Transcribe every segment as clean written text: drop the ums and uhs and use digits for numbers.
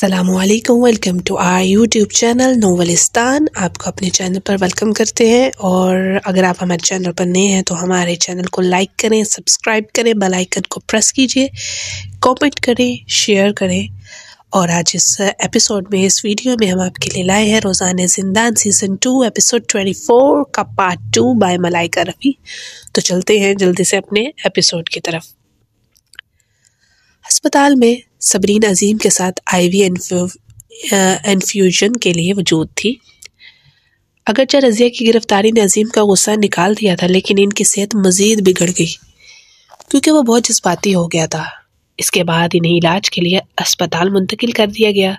السلام علیکم، welcome to our YouTube channel Novelistan. آپ کو اپنے چینل پر ویلکم کرتے ہیں، اور اگر آپ ہمارے چینل پر نئے ہیں تو ہمارے چینل کو لائک کریں، سبسکرائب کریں، بیل آئیکن کو پریس کیجئے، کامنٹ کریں، شیئر کریں۔ اور آج اس ایپیسوڈ میں، اس ویڈیو میں ہم آپ کے لیے لائے ہیں روزانہ زندان سیزن 2 ایپیسوڈ 24 کا پارٹ 2 بائی ملائکہ رفیع۔ تو چلتے ہیں جلدی سے اپنے ایپیسوڈ کی طرف۔ ہسپتال میں صبرین عظیم کے ساتھ آئی وی انفیوژن کے لیے موجود تھی۔ اگرچہ رضیہ کی گرفتاری نے عظیم کا غصہ نکال دیا تھا، لیکن ان کی صحت مزید بگڑ گئی کیونکہ وہ بہت جذباتی ہو گیا تھا۔ اس کے بعد انہیں علاج کے لیے اسپتال منتقل کر دیا گیا۔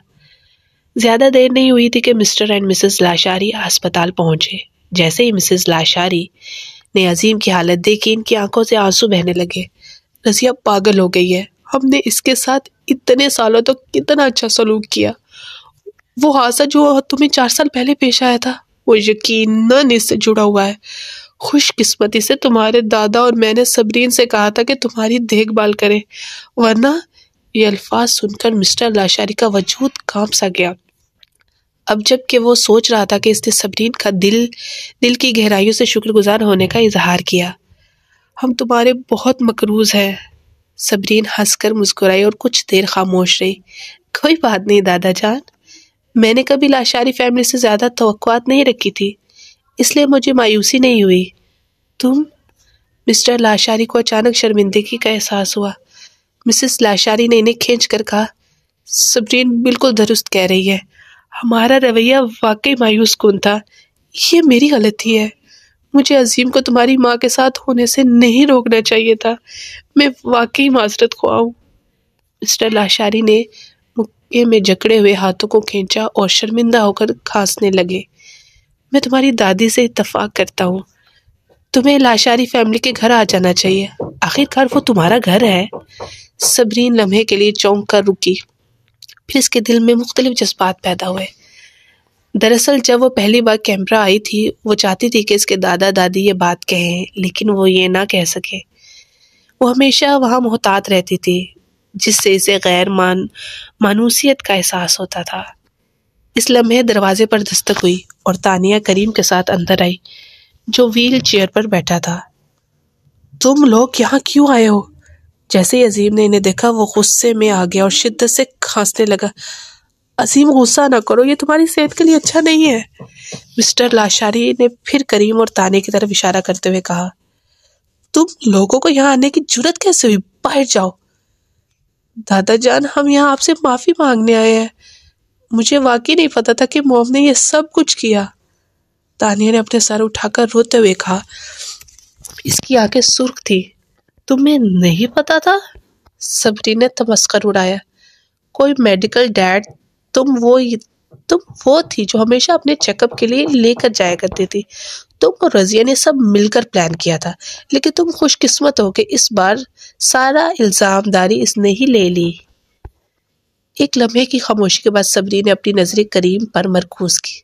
زیادہ دیر نہیں ہوئی تھی کہ مسٹر اینڈ مسز لاشاری اسپتال پہنچے۔ جیسے ہی مسز لاشاری نے عظیم کی حالت دیکھی، ان کی آنکھوں سے آنسو بہنے لگے۔ رضیہ پاگل ہو گئی ہے، ہم نے اس کے ساتھ اتنے سالوں تک کتنا اچھا سلوک کیا۔ وہ حادثہ جو تمہیں 4 سال پہلے پیش آیا تھا، وہ یقیناً اس سے جڑا ہوا ہے۔ خوش قسمتی سے تمہارے دادا اور میں نے صبرین سے کہا تھا کہ تمہاری دیکھ بھال کریں، ورنہ… یہ الفاظ سن کر مسٹر لاشاری کا وجود کانپ سا گیا۔ اب جب کہ وہ سوچ رہا تھا کہ اس نے صبرین کا دل کی گہرائیوں سے شکر گزار ہونے کا اظہار کیا۔ ہم تمہارے بہت مقروض ہیں۔ صبرین ہنس کر مسکرائی اور کچھ دیر خاموش رہی۔ کوئی بات نہیں دادا جان، میں نے کبھی لاشاری فیملی سے زیادہ توقعات نہیں رکھی تھی، اس لیے مجھے مایوسی نہیں ہوئی۔ تم… مسٹر لاشاری کو اچانک شرمندگی کا احساس ہوا۔ مسز لاشاری نے انہیں کھینچ کر کہا، صبرین بالکل درست کہہ رہی ہے، ہمارا رویہ واقعی مایوس کن تھا۔ یہ میری غلطی ہے، مجھے عظیم کو تمہاری ماں کے ساتھ ہونے سے نہیں روکنا چاہیے تھا۔ میں واقعی معذرت خواہ ہوں۔ مسٹر لاشاری نے مکے میں جکڑے ہوئے ہاتھوں کو کھینچا اور شرمندہ ہو کر کھانسنے لگے۔ میں تمہاری دادی سے اتفاق کرتا ہوں، تمہیں لاشاری فیملی کے گھر آ جانا چاہیے، آخرکار وہ تمہارا گھر ہے۔ صبرین لمحے کے لیے چونک کر رکی، پھر اس کے دل میں مختلف جذبات پیدا ہوئے۔ دراصل جب وہ پہلی بار کیمبرا آئی تھی، وہ چاہتی تھی کہ اس کے دادا دادی یہ بات کہیں، لیکن وہ یہ نہ کہہ سکے۔ وہ ہمیشہ وہاں محتاط رہتی تھی، جس سے اسے غیر مانوسیت کا احساس ہوتا تھا۔ اس لمحے دروازے پر دستک ہوئی اور تانیہ کریم کے ساتھ اندر آئی، جو ویل چیئر پر بیٹھا تھا۔ تم لوگ یہاں کیوں آئے ہو؟ جیسے ہی عظیم نے انہیں دیکھا، وہ غصے میں آ گیا اور شدت سے کھانسنے لگا۔ عظیم غصہ نہ کرو، یہ تمہاری صحت کے لیے اچھا نہیں ہے۔ مسٹر لاشاری نے پھر کریم اور تانیہ کی طرف اشارہ کرتے ہوئے کہا، تم لوگوں کو یہاں آنے کی جرت کیسے ہوئی؟ باہر جاؤ۔ دادا جان، ہم یہاں آپ سے معافی مانگنے آئے ہیں، مجھے واقعی نہیں پتا تھا کہ موم نے یہ سب کچھ کیا۔ تانیہ نے اپنے سر اٹھا کر روتے ہوئے کہا، اس کی آنکھیں سرخ تھی۔ تمہیں نہیں پتا تھا؟ صبرین نے تمسخر اڑایا، کوئی میڈیکل ڈیڈ؟ تم وہ تھی جو ہمیشہ اپنے چیک اپ کے لیے لے کر جایا کرتی تھی۔ تم اور رضیہ نے سب مل کر پلان کیا تھا، لیکن تم خوش قسمت ہو کہ اس بار سارا الزام داری اس نے ہی لے لی۔ ایک لمحے کی خاموشی کے بعد صبرین نے اپنی نظریں کریم پر مرکوز کی۔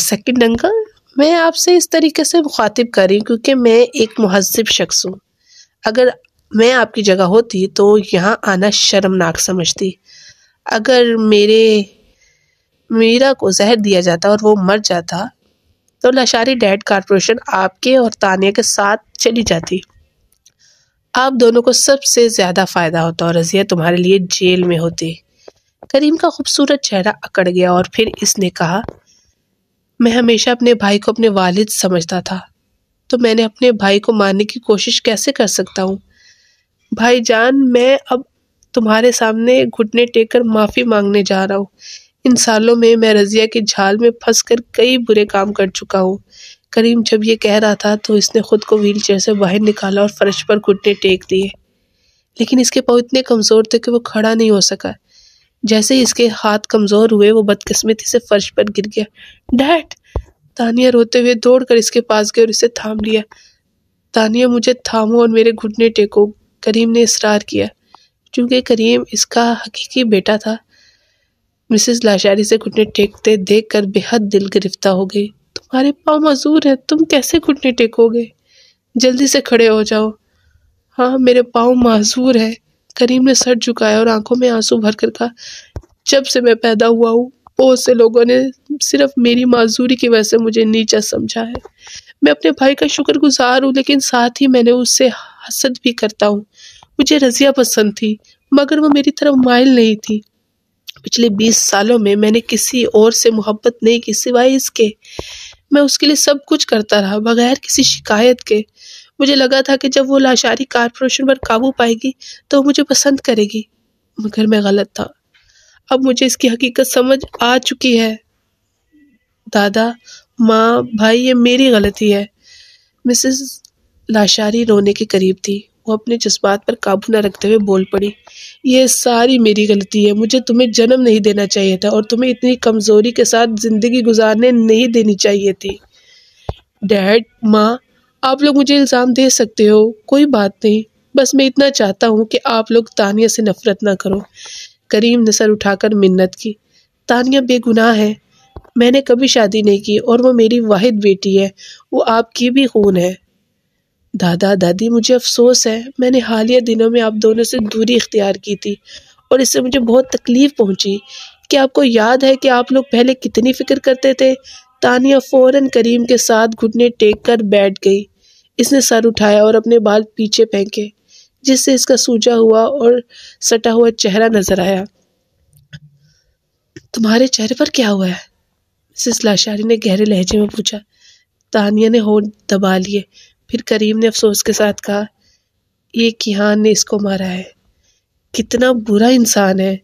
سیکنڈ انکل، میں آپ سے اس طریقے سے مخاطب کر رہی ہوں کیونکہ میں ایک مہذب شخص ہوں۔ اگر میں آپ کی جگہ ہوتی تو یہاں آنا شرمناک سمجھتی۔ اگر میرا کو زہر دیا جاتا اور وہ مر جاتا تو لاشاری ڈیڈ کارپوریشن آپ کے اور تانیہ کے ساتھ چلی جاتی۔ آپ دونوں کو سب سے زیادہ فائدہ ہوتا اور رضیہ تمہارے لیے جیل میں ہوتی۔ کریم کا خوبصورت چہرہ اکڑ گیا اور پھر اس نے کہا، میں ہمیشہ اپنے بھائی کو اپنے والد سمجھتا تھا، تو میں نے اپنے بھائی کو مارنے کی کوشش کیسے کر سکتا ہوں؟ بھائی جان، میں اب تمہارے سامنے گھٹنے ٹیک کر معافی مانگنے جا رہا ہوں۔ ان سالوں میں رضیہ کی جھال میں پھنس کر کئی برے کام کر چکا ہوں۔ کریم جب یہ کہہ رہا تھا تو اس نے خود کو ویل چیئر سے باہر نکالا اور فرش پر گھٹنے ٹیک دیے، لیکن اس کے پاؤں اتنے کمزور تھے کہ وہ کھڑا نہیں ہو سکا۔ جیسے ہی اس کے ہاتھ کمزور ہوئے، وہ بدقسمتی سے فرش پر گر گیا۔ ڈیڈ! تانیہ روتے ہوئے دوڑ کر اس کے پاس گئی اور اسے تھام لیا۔ تانیہ، مجھے تھامو اور میرے گھٹنے ٹیکو، کریم نے اصرار کیا۔ چونکہ کریم اس کا حقیقی بیٹا تھا، مسز لاشاری سے گھٹنے ٹیکتے دیکھ کر بے حد دل گرفتہ ہو گئی۔ تمہارے پاؤں معذور ہیں، تم کیسے گھٹنے ٹیکو گے؟ جلدی سے کھڑے ہو جاؤ۔ ہاں، میرے پاؤں معذور ہیں، کریم نے سر جھکایا اور آنکھوں میں آنسو بھر کر کہا، جب سے میں پیدا ہوا ہوں بہت سے لوگوں نے صرف میری معذوری کی وجہ سے مجھے نیچا سمجھا ہے۔ میں اپنے بھائی کا شکر گزار ہوں، لیکن ساتھ ہی میں نے اس سے حسد بھی کرتا ہوں۔ مجھے رضیہ پسند تھی مگر وہ میری طرف مائل نہیں تھی۔ پچھلے 20 سالوں میں نے کسی اور سے محبت نہیں کی سوائے اس کے۔ میں اس کے لیے سب کچھ کرتا رہا بغیر کسی شکایت کے۔ مجھے لگا تھا کہ جب وہ لاشاری کارپوریشن پر قابو پائے گی تو وہ مجھے پسند کرے گی، مگر میں غلط تھا۔ اب مجھے اس کی حقیقت سمجھ آ چکی ہے۔ دادا، ماں، بھائی، یہ میری غلطی ہے۔ مسز لاشاری رونے کے قریب تھی۔ وہ اپنے جذبات پر قابو نہ رکھتے ہوئے بول پڑی، یہ ساری میری غلطی ہے۔ مجھے تمہیں جنم نہیں دینا چاہیے تھا اور تمہیں اتنی کمزوری کے ساتھ زندگی گزارنے نہیں دینی چاہیے تھی۔ ڈیڈ، ماں، آپ لوگ مجھے الزام دے سکتے ہو، کوئی بات نہیں، بس میں اتنا چاہتا ہوں کہ آپ لوگ تانیہ سے نفرت نہ کرو۔ کریم نے سر اٹھا کر منت کی، تانیہ بے گناہ ہے، میں نے کبھی شادی نہیں کی اور وہ میری واحد بیٹی ہے، وہ آپ کی بھی خون ہے۔ دادا، دادی، مجھے افسوس ہے، میں نے حالیہ دنوں میں آپ دونوں سے دوری اختیار کی تھی اور اس سے مجھے بہت تکلیف پہنچی۔ کیا آپ کو یاد ہے کہ آپ لوگ پہلے کتنی فکر کرتے تھے؟ تانیہ فوراً کریم کے ساتھ گھٹنے ٹیک کر بیٹھ گئی۔ اس نے سر اٹھایا اور اپنے بال پیچھے پھینکے، جس سے اس کا سوجا ہوا اور سٹا ہوا چہرہ نظر آیا۔ تمہارے چہرے پر کیا ہوا ہے؟ مسز لاشاری نے گہرے لہجے میں پوچھا۔ تانیہ نے ہونٹ دبا لیے، پھر کریم نے افسوس کے ساتھ کہا، یہ کیہان نے اس کو مارا ہے۔ کتنا برا انسان ہے۔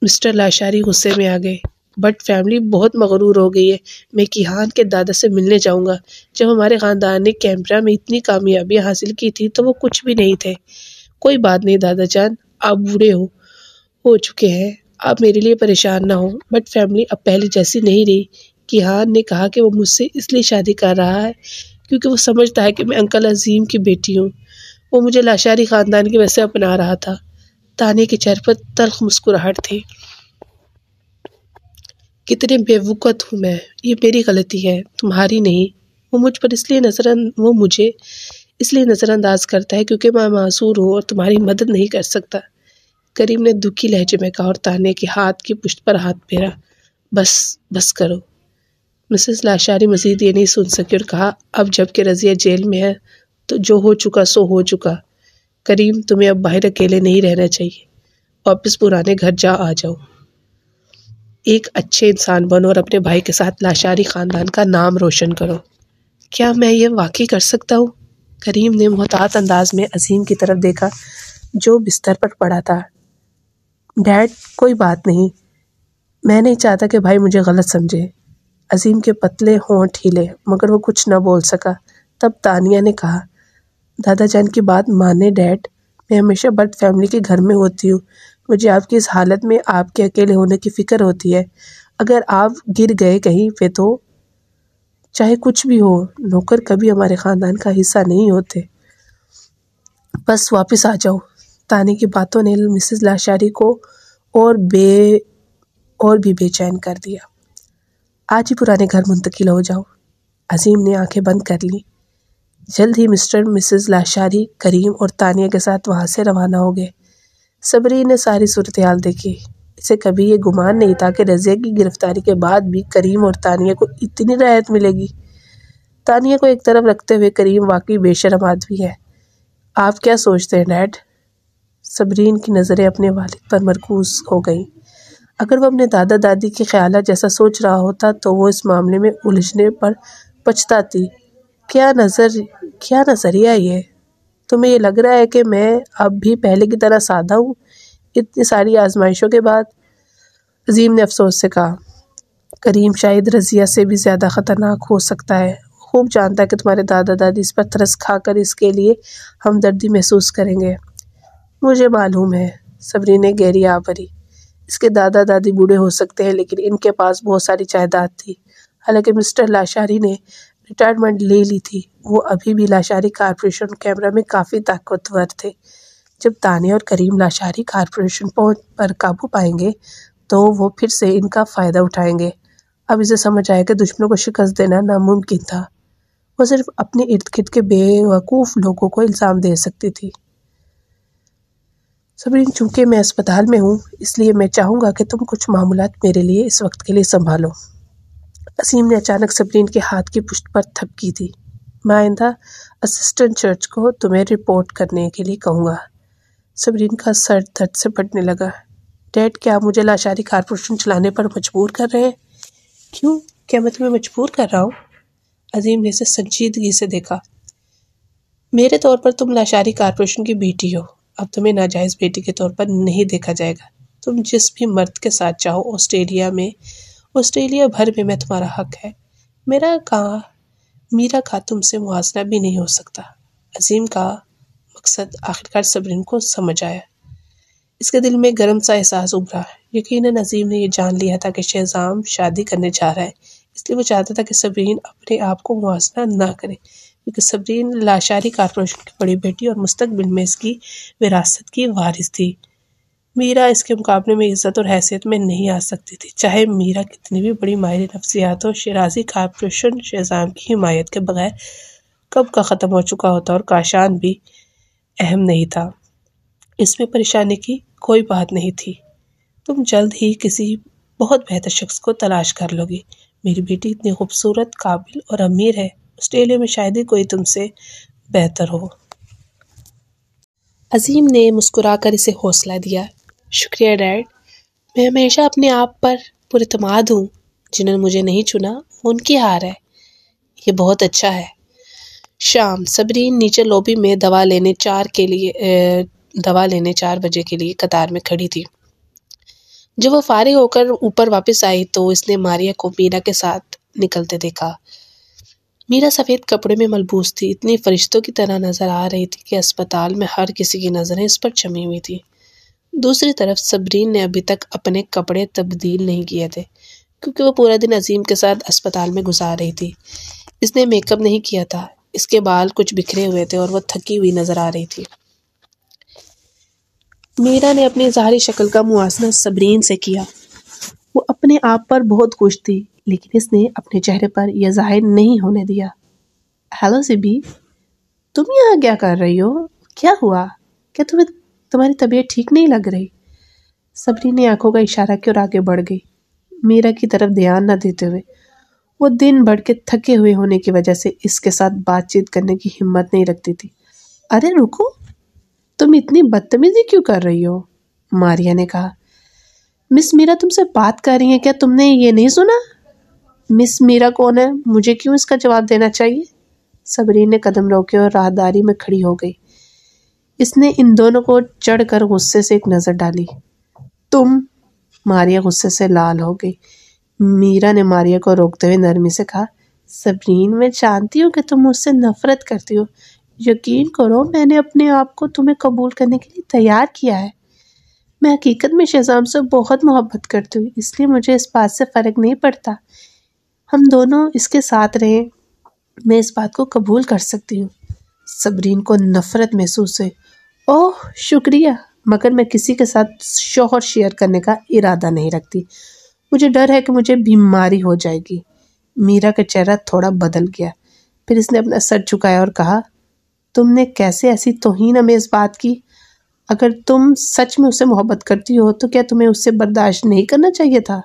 مسٹر لاشاری غصے میں آ گئے۔ بٹ فیملی بہت مغرور ہو گئی ہے۔ میں کیہان کے دادا سے ملنے جاؤں گا۔ جب ہمارے خاندان نے کیمبرا میں اتنی کامیابی حاصل کی تھی تو وہ کچھ بھی نہیں تھے۔ کوئی بات نہیں دادا جان، آپ بوڑھے ہو چکے ہیں، آپ میرے لیے پریشان نہ ہو۔ بٹ فیملی اب پہلے جیسی نہیں رہی۔ کیہان نے کہا کہ وہ مجھ سے اس لیے شادی کر رہا ہے کیونکہ وہ سمجھتا ہے کہ میں انکل عظیم کی بیٹی ہوں۔ وہ مجھے لاشاری خاندان کی وجہ سے اپنا رہا تھا۔ تانیہ کے چہرے پر تلخ مسکراہٹ تھی۔ کتنے بے وقت ہوں میں، یہ میری غلطی ہے، تمہاری نہیں۔ وہ مجھے اس لیے نظر انداز کرتا ہے کیونکہ میں معذور ہوں اور تمہاری مدد نہیں کر سکتا۔ کریم نے دکھی لہجے میں کہا اور تانیہ کے ہاتھ کی پشت پر ہاتھ پھیرا۔ بس کرو۔ مسز لاشاری مزید یہ نہیں سن سکی اور کہا، اب جب کہ رضیہ جیل میں ہے تو جو ہو چکا سو ہو چکا۔ کریم، تمہیں اب باہر اکیلے نہیں رہنا چاہیے، واپس پرانے گھر آ جاؤ۔ ایک اچھے انسان بنو اور اپنے بھائی کے ساتھ لاشاری خاندان کا نام روشن کرو۔ کیا میں یہ واقعی کر سکتا ہوں؟ کریم نے محتاط انداز میں عظیم کی طرف دیکھا جو بستر پر پڑا تھا۔ ڈیڈ، کوئی بات نہیں، میں نہیں چاہتا کہ بھائی مجھے غلط سمجھے۔ عظیم کے پتلے ہونٹ ہلے مگر وہ کچھ نہ بول سکا۔ تب تانیہ نے کہا، دادا جان کی بات مانے ڈیڈ، میں ہمیشہ بٹ فیملی کے گھر میں ہوتی ہوں، مجھے آپ کی اس حالت میں آپ کے اکیلے ہونے کی فکر ہوتی ہے۔ اگر آپ گر گئے کہیں پہ تو چاہے کچھ بھی ہو، نوکر کبھی ہمارے خاندان کا حصہ نہیں ہوتے۔ بس واپس آ جاؤ۔ تانیہ کی باتوں نے مسز لاشاری کو اور بھی بے چین کر دیا۔ آج ہی پرانے گھر منتقل ہو جاؤ۔ عظیم نے آنکھیں بند کر لی۔ جلد ہی مسٹر مسز لاشاری کریم اور تانیہ کے ساتھ وہاں سے روانہ ہو گئے۔ صبرین نے ساری صورتحال دیکھی۔ اسے کبھی یہ گمان نہیں تھا کہ رضیہ کی گرفتاری کے بعد بھی کریم اور تانیہ کو اتنی رعایت ملے گی۔ تانیہ کو ایک طرف رکھتے ہوئے کریم واقعی بے شرم آدمی ہے۔ آپ کیا سوچتے ہیں ڈیڈ؟ صبرین کی نظریں اپنے والد پر مرکوز ہو گئیں۔ اگر وہ اپنے دادا دادی کے خیالات جیسا سوچ رہا ہوتا تو وہ اس معاملے میں الجھنے پر پچھتاتی۔ کیا نظریہ یہ؟ تمہیں یہ لگ رہا ہے کہ میں اب بھی پہلے کی طرح سادہ ہوں اتنی ساری آزمائشوں کے بعد؟ عظیم نے افسوس سے کہا، کریم شاید رضیہ سے بھی زیادہ خطرناک ہو سکتا ہے۔ خوب جانتا ہے کہ تمہارے دادا دادی اس پر ترس کھا کر اس کے لیے ہمدردی محسوس کریں گے۔ مجھے معلوم ہے، صبرین نے گہری آہ بھری۔ اس کے دادا دادی بوڑھے ہو سکتے ہیں لیکن ان کے پاس بہت ساری جائیداد تھی۔ حالانکہ مسٹر لاشاری نے ریٹائرمنٹ لے لی تھی، وہ ابھی بھی لاشاری کارپوریشن کیمرا میں کافی طاقتور تھے۔ جب تانیہ اور کریم لاشاری کارپوریشن پر قابو پائیں گے تو وہ پھر سے ان کا فائدہ اٹھائیں گے۔ اب اسے سمجھ آیا کہ دشمنوں کو شکست دینا ناممکن تھا۔ وہ صرف اپنے ارد گرد کے بے وقوف لوگوں کو الزام دے سکتی تھی۔ صبرین، چونکہ میں اسپتال میں ہوں اس لیے میں چاہوں گا کہ تم کچھ معاملات میرے لیے اس وقت کے لیے سنبھالو۔ عظیم نے اچانک صبرین کے ہاتھ کی پشت پر تھپکی دی۔ میں آئندہ اسسٹنٹ چرچ کو تمہیں رپورٹ کرنے کے لیے کہوں گا۔ صبرین کا سر درد سے پھٹنے لگا۔ ڈیڈ، کیا آپ مجھے لاشاری کارپوریشن چلانے پر مجبور کر رہے ہیں؟ کیوں؟ کیا میں تمہیں مجبور کر رہا ہوں؟ عظیم نے اسے سنجیدگی سے دیکھا۔ میرے طور پر تم لاشاری کارپوریشن کی بیٹی ہو، اب تمہیں ناجائز بیٹی کے طور پر نہیں دیکھا جائے گا۔ تم جس بھی مرد کے ساتھ چاہو آسٹریلیا بھر میں تمہارا حق ہے۔ میرا کا تم سے موازنہ بھی نہیں ہو سکتا۔ عظیم کا مقصد آخرکار صبرین کو سمجھ آیا۔ اس کے دل میں گرم سا احساس ابھرا۔ یقیناً عظیم نے یہ جان لیا تھا کہ شہزام شادی کرنے جا رہا ہے، اس لیے وہ چاہتا تھا کہ صبرین اپنے آپ کو موازنہ نہ کرے، کیونکہ صبرین لاشاری کارپوریشن کی بڑی بیٹی اور مستقبل میں اس کی وراثت کی وارث تھی۔ میرا اس کے مقابلے میں عزت اور حیثیت میں نہیں آ سکتی تھی، چاہے میرا کتنی بھی بڑی ماہر نفسیات ہو۔ شیرازی کارپوریشن شہزام کی حمایت کے بغیر کب کا ختم ہو چکا ہوتا اور کاشان بھی اہم نہیں تھا۔ اس میں پریشانی کی کوئی بات نہیں تھی۔ تم جلد ہی کسی بہت بہتر شخص کو تلاش کر لو گی۔ میری بیٹی اتنی خوبصورت، قابل اور امیر ہے، آسٹریلیا میں شاید ہی کوئی تم سے بہتر ہو۔ عظیم نے مسکرا کر اسے حوصلہ دیا۔ شکریہ ڈیڈ، میں ہمیشہ اپنے آپ پر پراعتماد ہوں۔ جنہوں نے مجھے نہیں چنا وہ ان کی ہار ہے۔ یہ بہت اچھا ہے۔ شام، صبرین نیچے لوبی میں دوا لینے 4 بجے کے لیے قطار میں کھڑی تھی۔ جب وہ فارغ ہو کر اوپر واپس آئی تو اس نے ماریا کو میرا کے ساتھ نکلتے دیکھا۔ میرا سفید کپڑے میں ملبوس تھی، اتنی فرشتوں کی طرح نظر آ رہی تھی کہ اسپتال میں ہر کسی کی نظریں اس پر جمی ہوئی تھی۔ دوسری طرف صبرین نے ابھی تک اپنے کپڑے تبدیل نہیں کیے تھے، کیونکہ وہ پورا دن عظیم کے ساتھ اسپتال میں گزار رہی تھی۔ اس نے میک اپ نہیں کیا تھا، اس کے بال کچھ بکھرے ہوئے تھے اور وہ تھکی ہوئی نظر آ رہی تھی۔ میرا نے اپنی ظاہری شکل کا موازنہ صبرین سے کیا۔ وہ اپنے آپ پر بہت خوش تھی، لیکن اس نے اپنے چہرے پر یہ ظاہر نہیں ہونے دیا۔ ہیلو زبی، تم یہاں کیا کر رہی ہو؟ کیا ہوا؟ کیا تمہاری طبیعت ٹھیک نہیں لگ رہی؟ صبرین نے آنکھوں کا اشارہ کیا اور آگے بڑھ گئی، میرا کی طرف دھیان نہ دیتے ہوئے۔ وہ دن بھر کے تھکے ہوئے ہونے کی وجہ سے اس کے ساتھ بات چیت کرنے کی ہمت نہیں رکھتی تھی۔ ارے رکو، تم اتنی بدتمیزی کیوں کر رہی ہو؟ ماریا نے کہا۔ مس میرا تم سے بات کر رہی ہیں، کیا تم نے یہ نہیں سنا؟ مس میرا کون ہے؟ مجھے کیوں اس کا جواب دینا چاہیے؟ صبرین نے قدم روکے اور راہداری میں کھڑی ہو گئی۔ اس نے ان دونوں کو چڑھ کر غصے سے ایک نظر ڈالی۔ تم؟ ماریا غصے سے لال ہو گئی۔ میرا نے ماریا کو روکتے ہوئے نرمی سے کہا، صبرین میں جانتی ہوں کہ تم مجھ سے نفرت کرتی ہو۔ یقین کرو میں نے اپنے آپ کو تمہیں قبول کرنے کے لیے تیار کیا ہے۔ میں حقیقت میں شہزام سے بہت محبت کرتی ہوں، اس لیے مجھے اس بات سے فرق نہیں پڑتا ہم دونوں اس کے ساتھ رہیں، میں اس بات کو قبول کر سکتی ہوں۔ صبرین کو نفرت محسوس ہوئی۔ اوہ شکریہ، مگر میں کسی کے ساتھ شوہر شیئر کرنے کا ارادہ نہیں رکھتی۔ مجھے ڈر ہے کہ مجھے بیماری ہو جائے گی۔ میرا کا چہرہ تھوڑا بدل گیا، پھر اس نے اپنا سر جھکایا اور کہا، تم نے کیسے ایسی توہین امیز بات کی؟ اگر تم سچ میں اس سے محبت کرتی ہو تو کیا تمہیں اس سے برداشت نہیں کرنا چاہیے تھا؟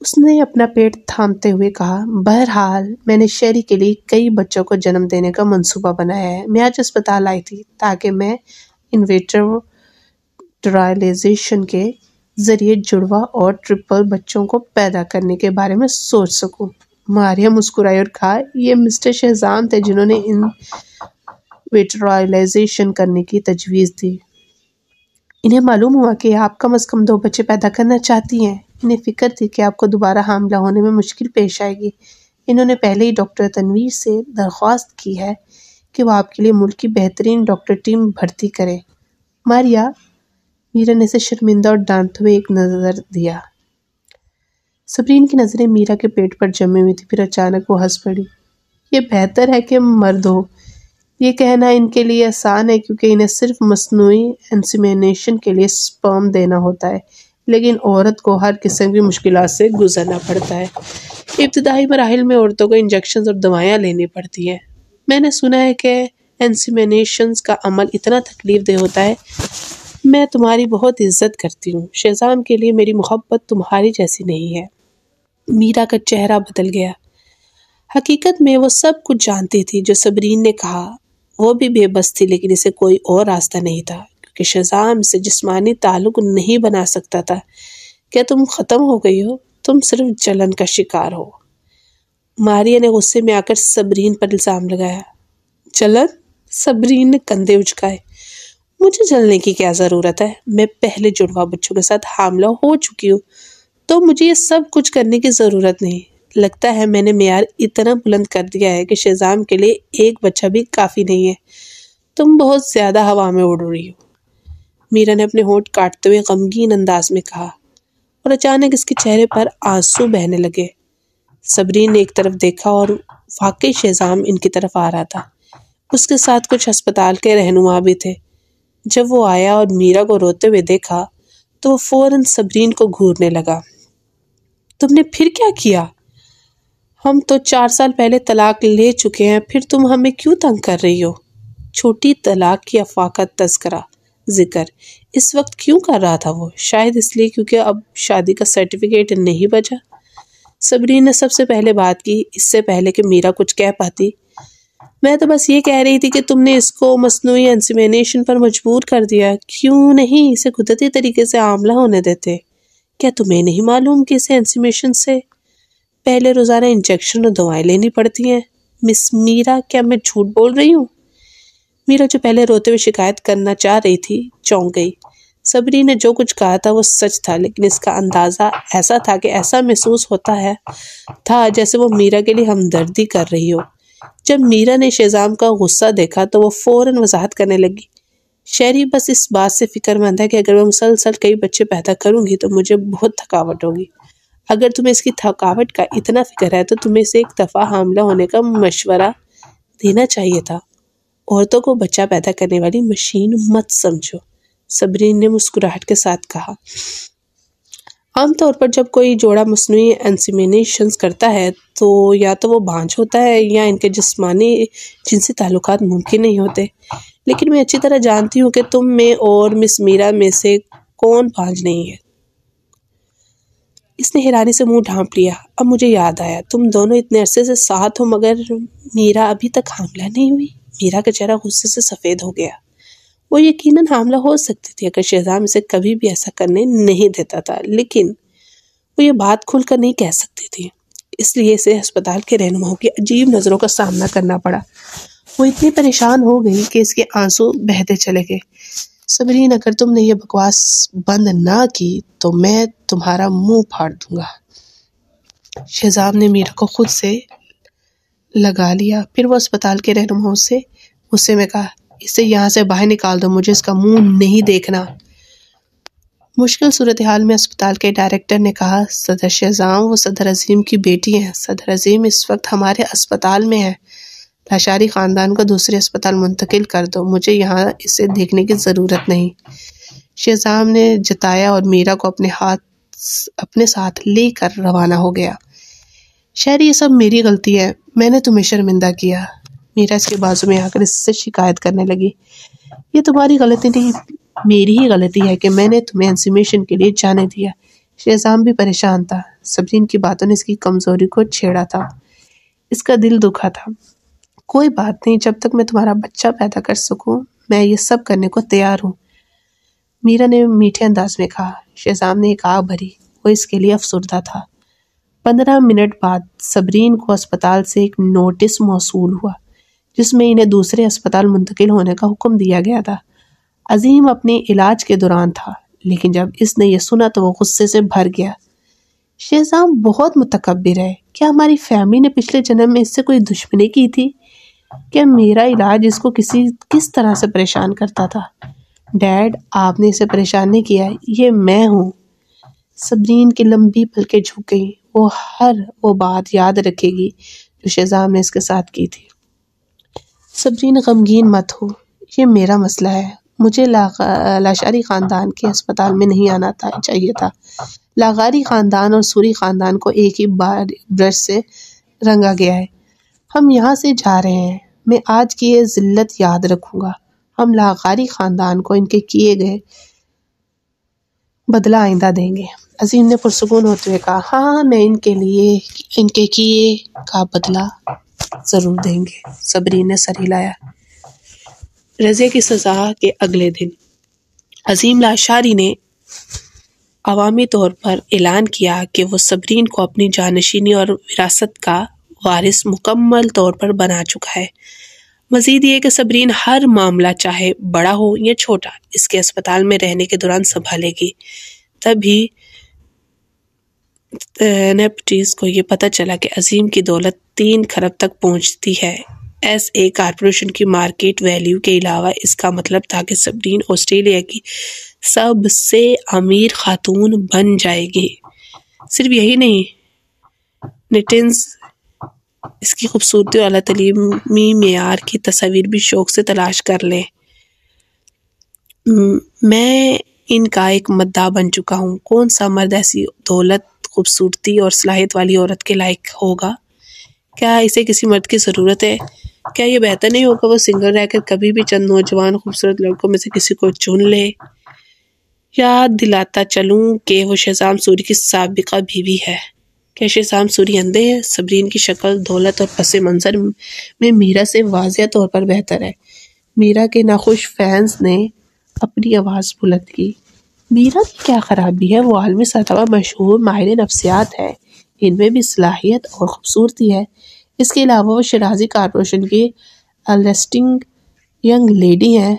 اس نے اپنا پیٹ تھامتے ہوئے کہا، بہرحال میں نے شیری کے لیے کئی بچوں کو جنم دینے کا منصوبہ بنایا ہے۔ میں آج اسپتال آئی تھی تاکہ میں انویٹرائلائزیشن کے ذریعے جڑواں اور ٹرپل بچوں کو پیدا کرنے کے بارے میں سوچ سکوں۔ ماریا مسکرائی اور کہا، یہ مسٹر شہزام تھے جنہوں نے انویٹرائلائزیشن کرنے کی تجویز دی۔ انہیں معلوم ہوا کہ آپ کم از کم 2 بچے پیدا کرنا چاہتی ہیں۔ انہیں فکر تھی کہ آپ کو دوبارہ حاملہ ہونے میں مشکل پیش آئے گی۔ انہوں نے پہلے ہی ڈاکٹر تنویر سے درخواست کی ہے کہ وہ آپ کے لیے ملک کی بہترین ڈاکٹر ٹیم بھرتی کرے۔ ماریا، میرا نے اسے شرمندہ اور ڈانٹتے ہوئے ایک نظر دیا۔ صبرین کی نظریں میرا کے پیٹ پر جمی ہوئی تھی، پھر اچانک وہ ہنس پڑی۔ یہ بہتر ہے کہ مرد ہو۔ یہ کہنا ان کے لیے آسان ہے کیونکہ انہیں صرف مصنوعی انسیمینیشن کے لیے سپرم دینا ہوتا ہے، لیکن عورت کو ہر قسم کی مشکلات سے گزرنا پڑتا ہے۔ ابتدائی مراحل میں عورتوں کو انجیکشنز اور دوائیاں لینی پڑتی ہیں۔ میں نے سنا ہے کہ انسیمینیشنز کا عمل اتنا تکلیف دہ ہوتا ہے۔ میں تمہاری بہت عزت کرتی ہوں شہزام، کے لیے میری محبت تمہاری جیسی نہیں ہے۔ میرا کا چہرہ بدل گیا۔ حقیقت میں وہ سب کچھ جانتی تھی جو صبرین نے کہا۔ وہ بھی بے بس تھی، لیکن اسے کوئی اور راستہ نہیں تھا، کیونکہ شہزام سے جسمانی تعلق نہیں بنا سکتا تھا۔ کیا تم ختم ہو گئی ہو؟ تم صرف جلن کا شکار ہو۔ ماریا نے غصے میں آ کر صبرین پر الزام لگایا۔ جلن؟ صبرین نے کندھے اچکائے۔ مجھے جلنے کی کیا ضرورت ہے؟ میں پہلے جڑواں بچوں کے ساتھ حاملہ ہو چکی ہوں، تو مجھے یہ سب کچھ کرنے کی ضرورت نہیں۔ لگتا ہے میں نے معیار اتنا بلند کر دیا ہے کہ شہزام کے لیے ایک بچہ بھی کافی نہیں ہے۔ تم بہت زیادہ ہوا میں اڑ رہی ہو، میرا نے اپنے ہونٹ کاٹتے ہوئے غمگین انداز میں کہا، اور اچانک اس کے چہرے پر آنسو بہنے لگے۔ صبرین نے ایک طرف دیکھا اور واقعی شہزام ان کی طرف آ رہا تھا۔ اس کے ساتھ کچھ ہسپتال کے رہنما بھی تھے۔ جب وہ آیا اور میرا کو روتے ہوئے دیکھا تو وہ فوراً صبرین کو گھورنے لگا۔ تم نے پھر کیا کیا؟ ہم تو 4 سال پہلے طلاق لے چکے ہیں، پھر تم ہمیں کیوں تنگ کر رہی ہو؟ چھوٹی طلاق کی افواہ کا ذکر اس وقت کیوں کر رہا تھا وہ؟ شاید اس لیے کیونکہ اب شادی کا سرٹیفکیٹ نہیں بچا۔ صبرین نے سب سے پہلے بات کی، اس سے پہلے کہ میرا کچھ کہہ پاتی۔ میں تو بس یہ کہہ رہی تھی کہ تم نے اس کو مصنوعی انسیمینیشن پر مجبور کر دیا، کیوں نہیں اسے قدرتی طریقے سے حاملہ ہونے دیتے؟ کیا تمہیں نہیں معلوم کہ اسے انسیمینیشن سے پہلے روزانہ انجیکشن اور دوائیں لینی پڑتی ہیں؟ مس میرا، کیا میں جھوٹ بول رہی ہوں؟ میرا جو پہلے روتے ہوئے شکایت کرنا چاہ رہی تھی چونک گئی۔ صبری نے جو کچھ کہا تھا وہ سچ تھا، لیکن اس کا اندازہ ایسا تھا کہ ایسا محسوس ہوتا تھا جیسے وہ میرا کے لیے ہمدردی کر رہی ہو۔ جب میرا نے شہزام کا غصہ دیکھا تو وہ فوراً وضاحت کرنے لگی۔ شہری بس اس بات سے فکر مند ہے کہ اگر میں مسلسل کئی بچے پیدا کروں گی تو مجھے بہت تھکاوٹ ہوگی۔ اگر تمہیں اس کی تھکاوٹ کا اتنا فکر ہے تو تمہیں اسے ایک دفعہ حاملہ ہونے کا مشورہ دینا چاہیے تھا۔ عورتوں کو بچہ پیدا کرنے والی مشین مت سمجھو، صبرین نے مسکراہٹ کے ساتھ کہا۔ عام طور پر جب کوئی جوڑا مصنوعی انسیمینیشنز کرتا ہے تو یا تو وہ بانجھ ہوتا ہے یا ان کے جنسی تعلقات ممکن نہیں ہوتے، لیکن میں اچھی طرح جانتی ہوں کہ تم میں اور مس میرا میں سے کون بانجھ نہیں ہے۔ اس نے حیرانی سے منہ ڈھانپ لیا۔ اب مجھے یاد آیا، تم دونوں اتنے عرصے سے ساتھ ہو مگر میرا ابھی تک حاملہ نہیں ہوئی۔ میرا کا چہرہ غصے سے سفید ہو گیا۔ وہ یقیناً حاملہ ہو سکتی تھی اگر شہزام اسے کبھی بھی ایسا کرنے نہیں دیتا تھا، لیکن وہ یہ بات کھل کر نہیں کہہ سکتی تھی، اس لیے اسے ہسپتال کے رہنماؤں کی عجیب نظروں کا سامنا کرنا پڑا۔ وہ اتنی پریشان ہو گئی کہ اس کے آنسو بہتے چلے گئے۔ صبرین، اگر تم نے یہ بکواس بند نہ کی تو میں تمہارا منہ پھاڑ دوں گا۔ شہزام نے میرا کو خود سے لگا لیا، پھر وہ ہسپتال کے رہنماؤں سے غصے میں کہا، اسے یہاں سے باہر نکال دو، مجھے اس کا منہ نہیں دیکھنا۔ مشکل صورتحال میں ہسپتال کے ڈائریکٹر نے کہا، صدر شہزام، وہ صدر عظیم کی بیٹی ہیں۔ صدر عظیم اس وقت ہمارے اسپتال میں ہے۔ لاشاری خاندان کو دوسرے اسپتال منتقل کر دو، مجھے یہاں اسے دیکھنے کی ضرورت نہیں۔ شہزام نے جتایا اور میرا کو اپنے ساتھ لے کر روانہ ہو گیا۔ شہری، یہ سب میری غلطی ہے، میں نے تمہیں شرمندہ کیا۔ میرا اس کے بازو میں آ کر اس سے شکایت کرنے لگی۔ یہ تمہاری غلطی نہیں، میری ہی غلطی ہے کہ میں نے تمہیں انسیمینیشن کے لیے جانے دیا۔ شہزام بھی پریشان تھا۔ صبرین کی باتوں نے اس کی کمزوری کو چھیڑا تھا، اس کا دل دکھا تھا۔ کوئی بات نہیں، جب تک میں تمہارا بچہ پیدا کر سکوں میں یہ سب کرنے کو تیار ہوں، میرا نے میٹھے انداز میں کہا۔ شہزام نے ایک آہ بھری، وہ اس کے لیے افسردہ تھا۔ 15 منٹ بعد صبرین کو اسپتال سے ایک نوٹس موصول ہوا جس میں انہیں دوسرے اسپتال منتقل ہونے کا حکم دیا گیا تھا۔ عظیم اپنے علاج کے دوران تھا، لیکن جب اس نے یہ سنا تو وہ غصے سے بھر گیا۔ شہزام بہت متکبر ہے۔ کیا ہماری فیملی نے پچھلے جنم میں اس سے کوئی دشمنی کی تھی؟ کیا میرا علاج اس کو کس طرح سے پریشان کرتا تھا؟ ڈیڈ، آپ نے اسے پریشان نہیں کیا، یہ میں ہوں۔ صبرین کی لمبی پلکیں جھک گئیں۔ وہ بات یاد رکھے گی جو شہزام نے اس کے ساتھ کی تھی۔ صبرین، غمگین مت ہو، یہ میرا مسئلہ ہے۔ مجھے لاشاری خاندان کے اسپتال میں نہیں آنا چاہیے تھا۔ لاغاری خاندان اور سوری خاندان کو ایک ہی برش سے رنگا گیا ہے۔ ہم یہاں سے جا رہے ہیں، میں آج کی یہ ذلت یاد رکھوں گا. ہم لاغاری خاندان کو ان کے کیے گئے بدلہ آئندہ دیں گے. عظیم نے پرسکون ہوتے ہوئے کہا، ہاں میں ان کے کیے کا بدلہ ضرور دیں گے. صبرین نے سر ہلایا. رضیہ کی سزا کے اگلے دن عظیم لاشاری نے عوامی طور پر اعلان کیا کہ وہ صبرین کو اپنی جانشینی اور وراثت کا وارث مکمل طور پر بنا چکا ہے. مزید یہ کہ صبرین ہر معاملہ چاہے بڑا ہو یا چھوٹا اس کے اسپتال میں رہنے کے دوران سنبھالے گی. تبھی نیپٹیز کو یہ پتہ چلا کہ عظیم کی دولت 3 کھرب تک پہنچتی ہے. ایس اے کارپوریشن کی مارکیٹ ویلیو کے علاوہ اس کا مطلب تھا کہ صبرین آسٹریلیا کی سب سے امیر خاتون بن جائے گی. صرف یہی نہیں، نیٹنز اس کی خوبصورتی اور اعلیٰ تعلیمی معیار کی تصاویر بھی شوق سے تلاش کر لیں. میں ان کا ایک مدعا بن چکا ہوں. کون سا مرد ایسی دولت، خوبصورتی اور صلاحیت والی عورت کے لائق ہوگا؟ کیا اسے کسی مرد کی ضرورت ہے؟ کیا یہ بہتر نہیں ہوگا وہ سنگل رہ کر کبھی بھی چند نوجوان خوبصورت لڑکوں میں سے کسی کو چن لے؟ یاد دلاتا چلوں کہ وہ شہزام سوری کی سابقہ بیوی ہے. کیا شہزام سوری اندھے ہیں؟ صبرین کی شکل، دولت اور پس منظر میں میرا سے واضح طور پر بہتر ہے. میرا کے ناخوش فینس نے اپنی آواز بلند کی. میرا کی کیا خرابی ہے؟ وہ عالمی سطح پر مشہور ماہر نفسیات ہے. ان میں بھی صلاحیت اور خوبصورتی ہے. اس کے علاوہ وہ شیرازی کارپوریشن کی السٹنگ ینگ لیڈی ہیں.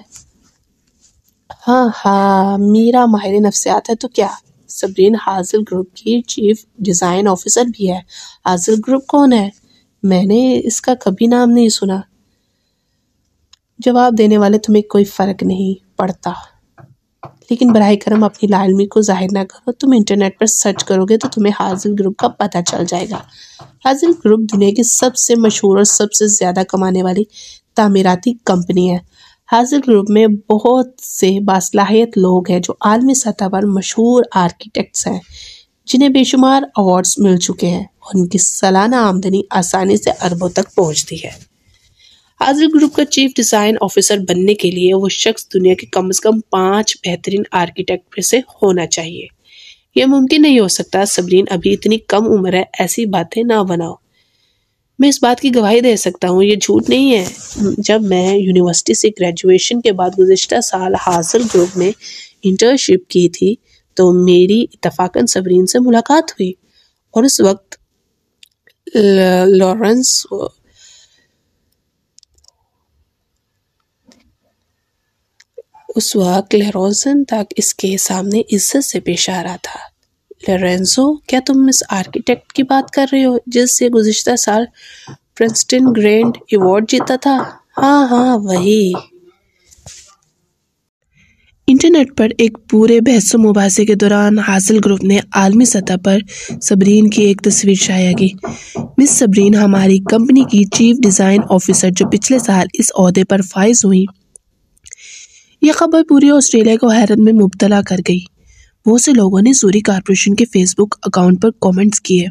ہاں میرا ماہر نفسیات ہے تو کیا؟ صبرین حاصل گروپ کی چیف ڈیزائن آفیسر بھی ہے. حاصل گروپ کون ہے؟ میں نے اس کا کبھی نام نہیں سنا. جواب دینے والے تمہیں کوئی فرق نہیں پڑتا، لیکن براہ کرم اپنی لا علمی کو ظاہر نہ کرو. تم انٹرنیٹ پر سرچ کرو گے تو تمہیں حاصل گروپ کا پتہ چل جائے گا. حاصل گروپ دنیا کی سب سے مشہور اور سب سے زیادہ کمانے والی تعمیراتی کمپنی ہے. حاصل گروپ میں بہت سے باصلاحیت لوگ ہیں جو عالمی سطح پر مشہور آرکیٹیکٹس ہیں جنہیں بے شمار ایوارڈز مل چکے ہیں اور ان کی سالانہ آمدنی آسانی سے اربوں تک پہنچتی ہے. حاصل گروپ کا چیف ڈیزائن آفیسر بننے کے لیے وہ شخص دنیا کے کم از کم 5 بہترین آرکیٹیکٹ میں سے ہونا چاہیے. یہ ممکن نہیں ہو سکتا. صبرین ابھی اتنی کم عمر ہے، ایسی باتیں نہ بناؤ. میں اس بات کی گواہی دے سکتا ہوں، یہ جھوٹ نہیں ہے. جب میں یونیورسٹی سے گریجویشن کے بعد گزشتہ سال حاصل گروپ میں انٹرنشپ کی تھی تو میری اتفاقاً صبرین سے ملاقات ہوئی، اور اس وقت لورنسن تک اس کے سامنے عزت سے پیش آ رہا تھا. لورینزو، کیا تم اس آرکیٹیکٹ کی بات کر رہے ہو جس سے گزشتہ سال پرنسٹن گرینڈ ایوارڈ جیتا تھا؟ ہاں وہی. انٹرنیٹ پر ایک پورے بحث و مباحثے کے دوران حاصل گروپ نے عالمی سطح پر صبرین کی ایک تصویر شائع کی. مس صبرین ہماری کمپنی کی چیف ڈیزائن آفیسر جو پچھلے سال اس عہدے پر فائز ہوئی. یہ خبر پوری آسٹریلیا کو حیرت میں مبتلا کر گئی. بہت سے لوگوں نے سوری کارپوریشن کے فیس بک اکاؤنٹ پر کامنٹس کیے.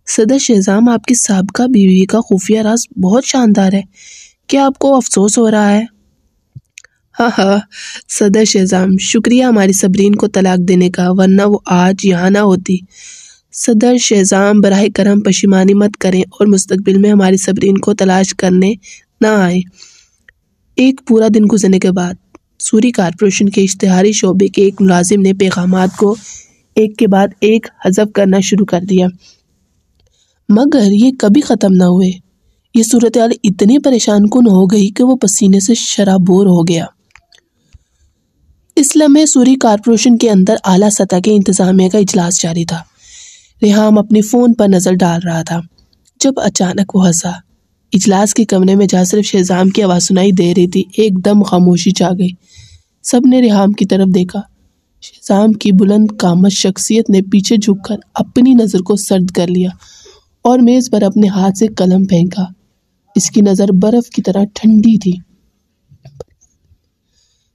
صدر شہزام، آپ کی سابقہ بیوی کا خفیہ راز بہت شاندار ہے. کیا آپ کو افسوس ہو رہا ہے؟ ہاں صدر شہزام، شکریہ ہماری صبرین کو طلاق دینے کا، ورنہ وہ آج یہاں نہ ہوتی. صدر شہزام، براہ کرم پشیمانی مت کریں اور مستقبل میں ہماری صبرین کو تلاش کرنے نہ آئیں. ایک پورا دن گزرنے کے بعد سوری کارپوریشن کے اشتہاری شعبے کے ایک ملازم نے پیغامات کو ایک کے بعد ایک حذف کرنا شروع کر دیا، مگر یہ کبھی ختم نہ ہوئے. یہ صورتحال اتنی پریشان کن ہو گئی کہ وہ پسینے سے شرابور ہو گیا. اس لمحے سوری کارپوریشن کے اندر اعلیٰ سطح کے انتظامیہ کا اجلاس جاری تھا. ریحام اپنی فون پر نظر ڈال رہا تھا جب اچانک وہ ہنسا. اجلاس کے کمرے میں جہاں صرف شہزام کی آواز سنائی دے رہی تھی، ایک دم خاموشی چھا گئی. سب نے ریحام کی طرف دیکھا. شہزام کی بلند قامت شخصیت نے پیچھے جھک کر اپنی نظر کو سرد کر لیا اور میز پر اپنے ہاتھ سے قلم پھینکا. اس کی نظر برف کی طرح ٹھنڈی تھی.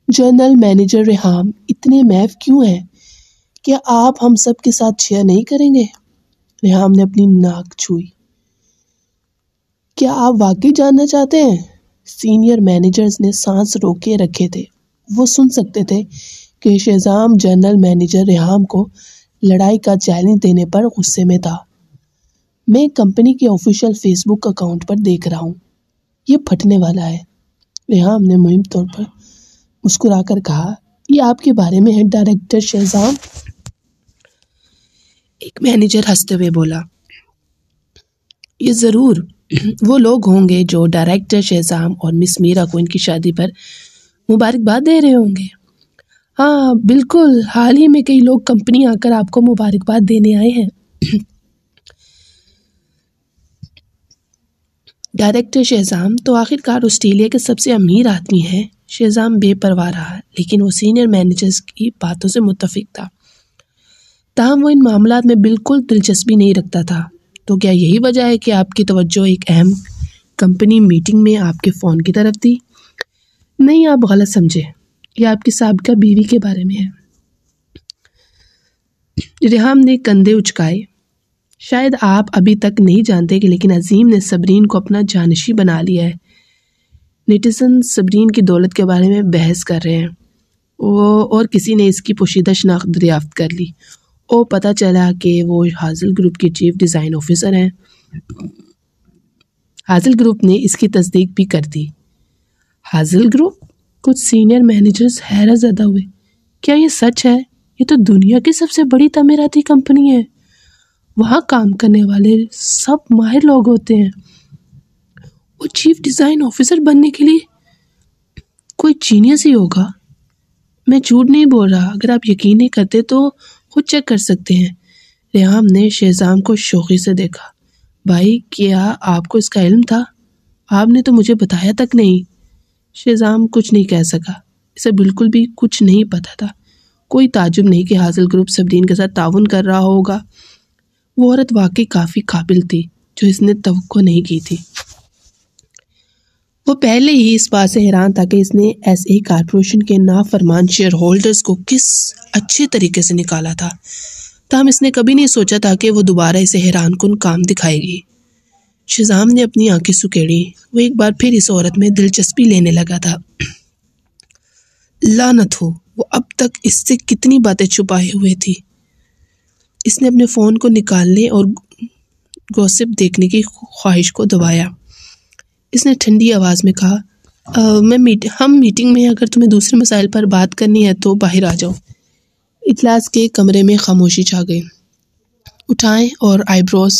جنرل مینیجر ریحام، اتنے محو کیوں ہیں؟ کیا آپ ہم سب کے ساتھ شیئر نہیں کریں گے؟ ریحام نے اپنی ناک چھوئی. کیا آپ واقعی جاننا چاہتے ہیں؟ سینئر مینیجرز نے سانس روکے رکھے تھے۔ وہ سن سکتے تھے کہ شیزام جنرل مینیجر ریحام کو لڑائی کا چیلنج دینے پر غصے میں تھا۔ میں کمپنی کے آفیشیل فیس بک اکاؤنٹ پر دیکھ رہا ہوں، یہ پھٹنے والا ہے۔ ریحام نے مہم طور پر مسکرا کر کہا، یہ آپ کے بارے میں ہے ڈائریکٹر شیزام؟ ایک مینیجر ہنستے ہوئے بولا، یہ ضرور وہ لوگ ہوں گے جو ڈائریکٹر شیزام اور مس میرا کو ان کی شادی پر مبارکباد دے رہے ہوں گے۔ ہاں بالکل، حال ہی میں کئی لوگ کمپنی آ کر آپ کو مبارکباد دینے آئے ہیں۔ ڈائریکٹر شیزام تو آخر کار آسٹریلیا کے سب سے امیر آدمی ہیں۔ شیزام بے پرواہ رہا، لیکن وہ سینئر مینیجرز کی باتوں سے متفق تھا۔ تاہم وہ ان معاملات میں بالکل دلچسپی نہیں رکھتا تھا۔ تو کیا یہی وجہ ہے کہ آپ کی توجہ ایک اہم کمپنی میٹنگ میں آپ کے فون کی طرف تھی؟ نہیں، آپ غلط سمجھے، یہ آپ کی سابقہ بیوی کے بارے میں ہے۔ ریحام نے کندھے اچکائے۔ شاید آپ ابھی تک نہیں جانتے کہ لیکن عظیم نے صبرین کو اپنا جانشین بنا لیا ہے۔ نیٹیزن صبرین کی دولت کے بارے میں بحث کر رہے ہیں، اور کسی نے اس کی پوشیدہ شناخت دریافت کر لی۔ اور پتہ چلا کہ وہ حاصل گروپ کے چیف ڈیزائن آفیسر ہیں۔ حاصل گروپ نے اس کی تصدیق بھی کر دی۔ حاصل گروپ؟ کچھ سینئر مینیجرز حیرت زدہ ہوئے۔ کیا یہ سچ ہے؟ یہ تو دنیا کی سب سے بڑی تعمیراتی کمپنی ہے، وہاں کام کرنے والے سب ماہر لوگ ہوتے ہیں۔ وہ چیف ڈیزائن آفیسر بننے کے لیے کوئی جینیس ہی ہوگا۔ میں جھوٹ نہیں بول رہا، اگر آپ یقین نہیں کرتے تو خود چیک کر سکتے ہیں۔ ریحام نے شیزام کو شوخی سے دیکھا۔ بھائی، کیا آپ کو اس کا علم تھا؟ آپ نے تو مجھے بتایا تک نہیں۔ شیزام کچھ نہیں کہہ سکا، اسے بالکل بھی کچھ نہیں پتا تھا۔ کوئی تعجب نہیں کہ حاصل گروپ صبرین کے ساتھ تعاون کر رہا ہوگا۔ وہ عورت واقعی کافی قابل تھی، جو اس نے توقع نہیں کی تھی۔ وہ پہلے ہی اس بات سے حیران تھا کہ اس نے ایس اے کارپوریشن کے نافرمان شیئر ہولڈرز کو کس اچھے طریقے سے نکالا تھا، تاہم اس نے کبھی نہیں سوچا تھا کہ وہ دوبارہ اسے حیران کن کام دکھائے گی۔ شیزام نے اپنی آنکھیں سکیڑی۔ وہ ایک بار پھر اس عورت میں دلچسپی لینے لگا تھا۔ لعنت ہو، وہ اب تک اس سے کتنی باتیں چھپائے ہوئے تھی۔ اس نے اپنے فون کو نکالنے اور گوسپ دیکھنے کی خواہش کو دبایا۔ اس نے ٹھنڈی آواز میں کہا، ہم میٹنگ میں، اگر تمہیں دوسرے مسائل پر بات کرنی ہے تو باہر آ جاؤ۔ اجلاس کے کمرے میں خاموشی چھا گئی۔ اٹھائیں اور آئی بروز۔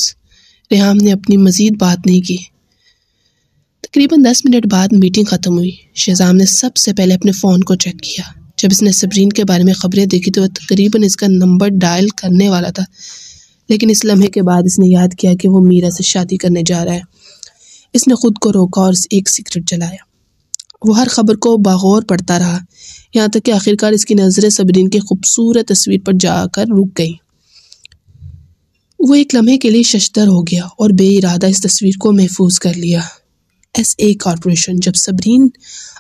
ریحام نے اپنی مزید بات نہیں کی۔ تقریباً 10 منٹ بعد میٹنگ ختم ہوئی۔ شیزام نے سب سے پہلے اپنے فون کو چیک کیا۔ جب اس نے صبرین کے بارے میں خبریں دیکھی تو تقریباً اس کا نمبر ڈائل کرنے والا تھا، لیکن اس لمحے کے بعد اس نے یاد کیا کہ وہ میرا سے شادی کرنے جا رہا ہے۔ اس نے خود کو روکا اور ایک سگریٹ جلایا۔ وہ ہر خبر کو باغور پڑھتا رہا، یہاں تک کہ آخرکار اس کی نظریں صبرین کی خوبصورت تصویر پر جا کر رک گئیں۔ وہ ایک لمحے کے لیے ششدر ہو گیا اور بے ارادہ اس تصویر کو محفوظ کر لیا۔ S A corporation. جب صبرین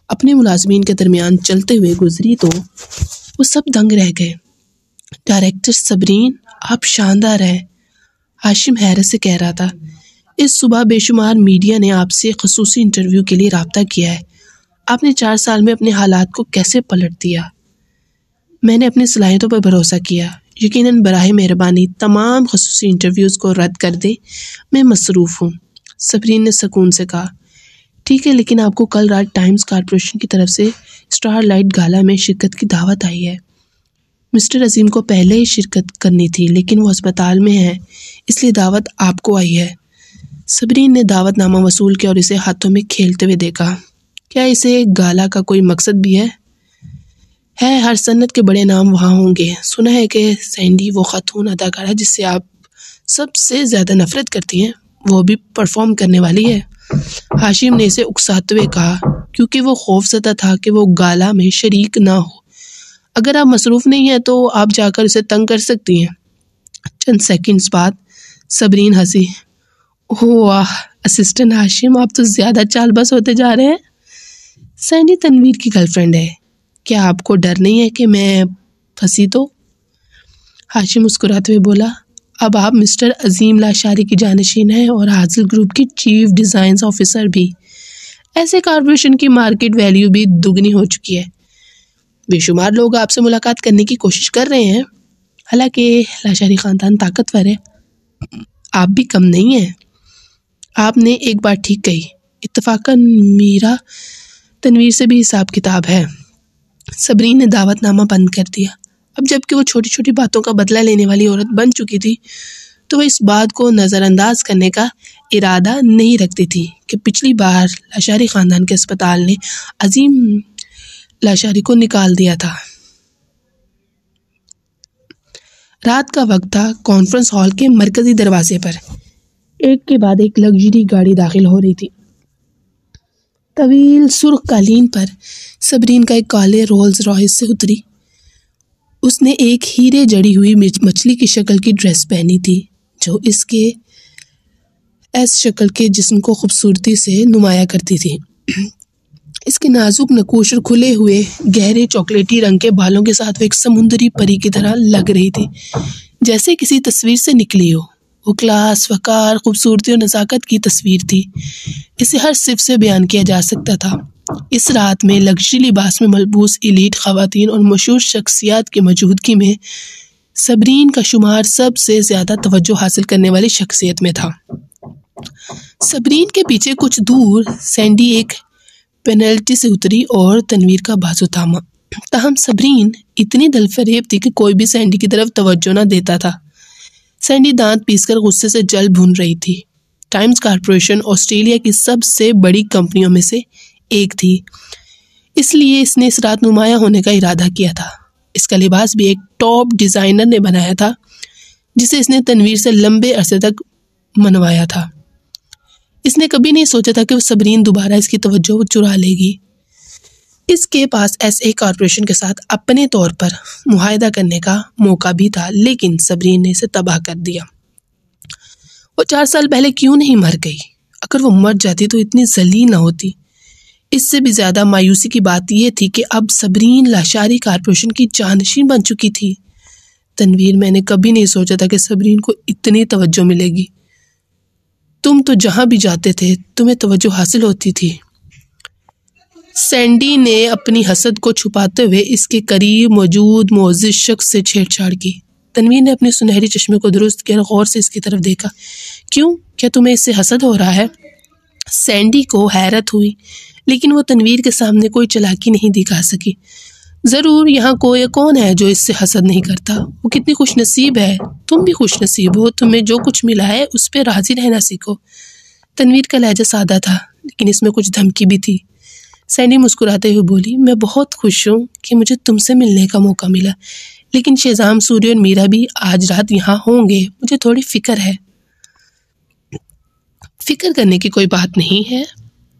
اپنے ملازمین کے درمیان چلتے ہوئے گزری تو وہ سب دنگ رہ گئے۔ ڈائریکٹر صبرین، آپ شاندار ہیں، ہاشم حیرت سے کہہ رہا تھا۔ اس صبح بے شمار میڈیا نے آپ سے خصوصی انٹرویو کے لیے رابطہ کیا ہے۔ آپ نے 4 سال میں اپنے حالات کو کیسے پلٹ دیا؟ میں نے اپنی صلاحیتوں پر بھروسہ کیا۔ یقیناً براہ مہربانی تمام خصوصی انٹرویوز کو رد کر دیں، میں مصروف ہوں۔ صبرین نے سکون سے کہا، ٹھیک ہے، لیکن آپ کو کل رات ٹائمز کارپوریشن کی طرف سے اسٹار لائٹ گالا میں شرکت کی دعوت آئی ہے۔ مسٹر عظیم کو پہلے ہی شرکت کرنی تھی، لیکن وہ ہسپتال میں ہیں، اس لیے دعوت آپ کو آئی ہے۔ صبرین نے دعوت نامہ وصول کیا اور اسے ہاتھوں میں کھیلتے ہوئے دیکھا۔ کیا اسے گالا کا کوئی مقصد بھی ہے؟ ہر صنعت کے بڑے نام وہاں ہوں گے۔ سنا ہے کہ سینڈی، وہ خاتون اداکارہ جس سے آپ سب سے زیادہ نفرت کرتی ہیں، وہ بھی پرفارم کرنے والی ہے۔ ہاشم نے اسے اکساتے ہوئے کہا، کیونکہ وہ خوف زدہ تھا کہ وہ گالا میں شریک نہ ہو۔ اگر آپ مصروف نہیں ہیں تو آپ جا کر اسے تنگ کر سکتی ہیں۔ چند سیکنڈز بعد صبرین ہنسی۔ واہ اسسٹنٹ ہاشم، آپ تو زیادہ چال بس ہوتے جا رہے ہیں۔ سینڈی تنویر کی گرل فرینڈ ہے۔ کیا آپ کو ڈر نہیں ہے کہ میں پھنسی تو؟ ہاشم مسکراتے ہوئے بولا، اب آپ مسٹر عظیم لاشاری کی جانشین ہیں اور حاصل گروپ کی چیف ڈیزائن آفیسر بھی۔ ایسے کارپوریشن کی مارکیٹ ویلیو بھی دگنی ہو چکی ہے۔ بے شمار لوگ آپ سے ملاقات کرنے کی کوشش کر رہے ہیں، حالانکہ لاشاری خاندان طاقتور ہے، آپ بھی کم نہیں ہیں۔ آپ نے ایک بات ٹھیک کہی، اتفاقاً میرا تنویر سے بھی حساب کتاب ہے۔ صبرین نے دعوت نامہ بند کر دیا۔ اب جب کہ وہ چھوٹی چھوٹی باتوں کا بدلہ لینے والی عورت بن چکی تھی تو وہ اس بات کو نظر انداز کرنے کا ارادہ نہیں رکھتی تھی کہ پچھلی بار لاشاری خاندان کے اسپتال نے عظیم لاشاری کو نکال دیا تھا۔ رات کا وقت تھا۔ کانفرنس ہال کے مرکزی دروازے پر ایک کے بعد ایک لگژری گاڑی داخل ہو رہی تھی۔ طویل سرخ قالین پر صبرین کا ایک کالے رولز رائس سے اتری۔ اس نے ایک ہیرے جڑی ہوئی مچھلی کی شکل کی ڈریس پہنی تھی جو اس کے ایس شکل کے جسم کو خوبصورتی سے نمایاں کرتی تھی۔ اس کے نازک نقوش اور کھلے ہوئے گہرے چاکلیٹی رنگ کے بالوں کے ساتھ وہ ایک سمندری پری کی طرح لگ رہی تھی، جیسے کسی تصویر سے نکلی ہو۔ وہ کلاس، وقار، خوبصورتی اور نزاکت کی تصویر تھی۔ اسے ہر صف سے بیان کیا جا سکتا تھا۔ اس رات میں لگژری لباس میں ملبوس ایلیٹ خواتین اور مشہور شخصیات کی موجودگی میں صبرین کا شمار سب سے زیادہ توجہ حاصل کرنے والی شخصیت میں تھا۔ صبرین کے پیچھے کچھ دور سینڈی ایک پینلٹی سے اتری اور تنویر کا بازو تھاما۔ تاہم صبرین اتنی دل فریب تھی کہ کوئی بھی سینڈی کی طرف توجہ نہ دیتا تھا۔ سینڈی دانت پیس کر غصے سے جل بھون رہی تھی۔ ٹائمز کارپوریشن آسٹریلیا کی سب سے بڑی کمپنیوں میں سے ایک تھی، اس لیے اس نے اس رات نمایاں ہونے کا ارادہ کیا تھا۔ اس کا لباس بھی ایک ٹاپ ڈیزائنر نے بنایا تھا جسے اس نے تنویر سے لمبے عرصے تک منوایا تھا۔ اس نے کبھی نہیں سوچا تھا کہ وہ صبرین دوبارہ اس کی توجہ چرا لے گی۔ اس کے پاس ایس اے کارپوریشن کے ساتھ اپنے طور پر معاہدہ کرنے کا موقع بھی تھا، لیکن صبرین نے اسے تباہ کر دیا۔ وہ 4 سال پہلے کیوں نہیں مر گئی؟ اگر وہ مر جاتی تو اتنی ذلیل نہ ہوتی۔ اس سے بھی زیادہ مایوسی کی بات یہ تھی کہ اب صبرین لاشاری کارپوریشن کی جانشین بن چکی تھی۔ تنویر، میں نے کبھی نہیں سوچا تھا کہ صبرین کو اتنی توجہ ملے گی۔ تم تو جہاں بھی جاتے تھے تمہیں توجہ حاصل ہوتی تھی۔ سینڈی نے اپنی حسد کو چھپاتے ہوئے اس کے قریب موجود معزز شخص سے چھیڑ چھاڑ کی۔ تنویر نے اپنے سنہری چشمے کو درست کیا اور غور سے اس کی طرف دیکھا۔ کیوں؟ کیا تمہیں اس سے حسد ہو رہا ہے؟ سینڈی کو حیرت ہوئی، لیکن وہ تنویر کے سامنے کوئی چالاکی نہیں دکھا سکی۔ ضرور یہاں کون ہے جو اس سے حسد نہیں کرتا؟ وہ کتنی خوش نصیب ہے۔ تم بھی خوش نصیب ہو، تمہیں جو کچھ ملا ہے اس پہ راضی رہنا سیکھو۔ تنویر کا لہجہ سادہ تھا، لیکن اس میں کچھ دھمکی بھی تھی۔ سینڈی مسکراتے ہوئے بولی، میں بہت خوش ہوں کہ مجھے تم سے ملنے کا موقع ملا، لیکن شہزام سوری اور میرا بھی آج رات یہاں ہوں گے۔ مجھے تھوڑی فکر ہے۔ فکر کرنے کی کوئی بات نہیں ہے،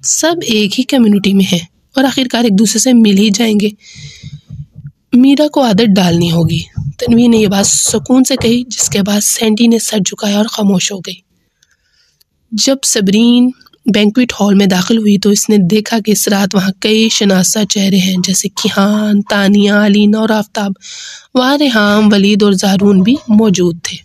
سب ایک ہی کمیونٹی میں ہیں اور آخرکار ایک دوسرے سے مل ہی جائیں گے۔ میرا کو عادت ڈالنی ہوگی۔ تنویر نے یہ بات سکون سے کہی، جس کے بعد سینڈی نے سر جھکایا اور خاموش ہو گئی۔ جب صبرین بینکویٹ ہال میں داخل ہوئی تو اس نے دیکھا کہ اس رات وہاں کئی شناسہ چہرے ہیں، جیسے کیہان، تانیہ، علینا اور آفتاب۔ وہاں ریحام، ولید اور زارون بھی موجود تھے۔